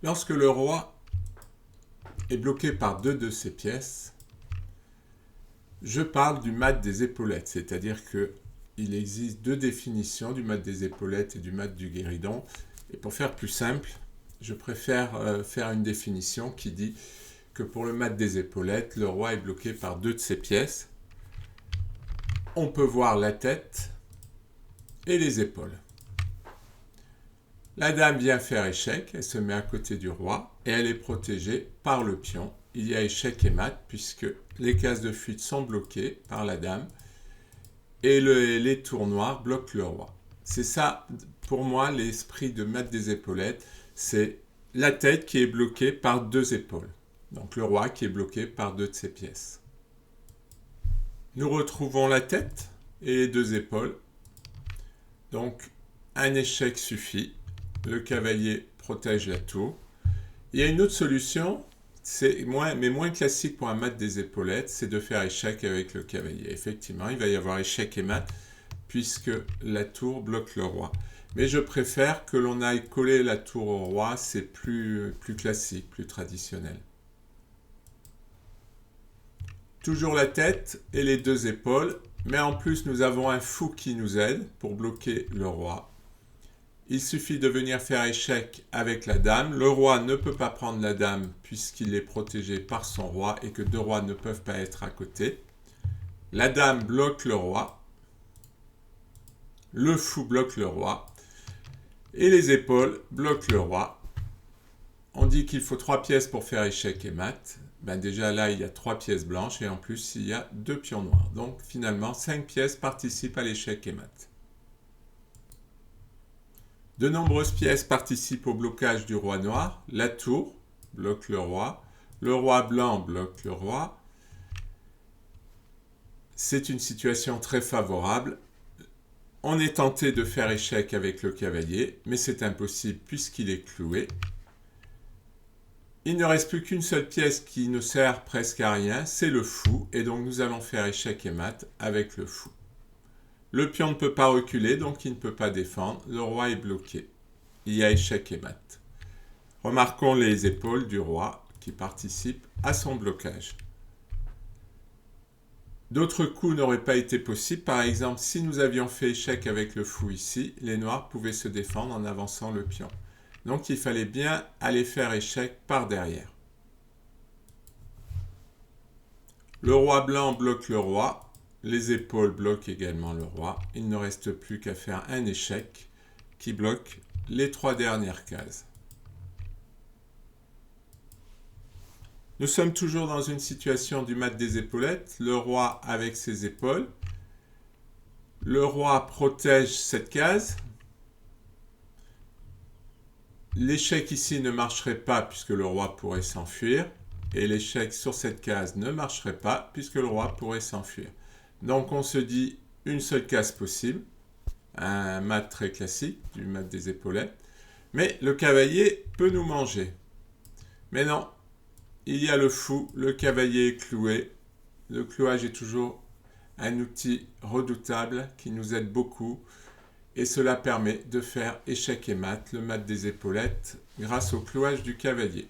Lorsque le roi est bloqué par deux de ses pièces, je parle du mat des épaulettes, c'est-à-dire qu'il existe deux définitions du mat des épaulettes et du mat du guéridon. Et pour faire plus simple, je préfère faire une définition qui dit que pour le mat des épaulettes, le roi est bloqué par deux de ses pièces. On peut voir la tête et les épaules. La dame vient faire échec, elle se met à côté du roi et elle est protégée par le pion. Il y a échec et mat puisque les cases de fuite sont bloquées par la dame et les tours noirs bloquent le roi. C'est ça, pour moi, l'esprit de mat des épaulettes, c'est la tête qui est bloquée par deux épaules. Donc le roi qui est bloqué par deux de ses pièces. Nous retrouvons la tête et les deux épaules. Donc un échec suffit. Le cavalier protège la tour. Il y a une autre solution, mais moins classique pour un mat des épaulettes, c'est de faire échec avec le cavalier. Effectivement, il va y avoir échec et mat, puisque la tour bloque le roi. Mais je préfère que l'on aille coller la tour au roi, c'est plus classique, plus traditionnel. Toujours la tête et les deux épaules, mais en plus nous avons un fou qui nous aide pour bloquer le roi. Il suffit de venir faire échec avec la dame. Le roi ne peut pas prendre la dame puisqu'il est protégé par son roi et que deux rois ne peuvent pas être à côté. La dame bloque le roi. Le fou bloque le roi. Et les épaules bloquent le roi. On dit qu'il faut 3 pièces pour faire échec et mat. Déjà là, il y a 3 pièces blanches et en plus, il y a 2 pions noirs. Donc finalement, 5 pièces participent à l'échec et mat. De nombreuses pièces participent au blocage du roi noir. La tour bloque le roi blanc bloque le roi. C'est une situation très favorable. On est tenté de faire échec avec le cavalier, mais c'est impossible puisqu'il est cloué. Il ne reste plus qu'une seule pièce qui ne sert presque à rien, c'est le fou, et donc nous allons faire échec et mat avec le fou. Le pion ne peut pas reculer, donc il ne peut pas défendre. Le roi est bloqué. Il y a échec et mat. Remarquons les épaules du roi qui participent à son blocage. D'autres coups n'auraient pas été possibles. Par exemple, si nous avions fait échec avec le fou ici, les noirs pouvaient se défendre en avançant le pion. Donc il fallait bien aller faire échec par derrière. Le roi blanc bloque le roi. Les épaules bloquent également le roi. Il ne reste plus qu'à faire un échec qui bloque les 3 dernières cases. Nous sommes toujours dans une situation du mat des épaulettes. Le roi avec ses épaules. Le roi protège cette case. L'échec ici ne marcherait pas puisque le roi pourrait s'enfuir. Et l'échec sur cette case ne marcherait pas puisque le roi pourrait s'enfuir. Donc on se dit une seule case possible, un mat très classique, du mat des épaulettes, mais le cavalier peut nous manger. Mais non, il y a le fou, le cavalier est cloué. Le clouage est toujours un outil redoutable qui nous aide beaucoup et cela permet de faire échec et mat, le mat des épaulettes, grâce au clouage du cavalier.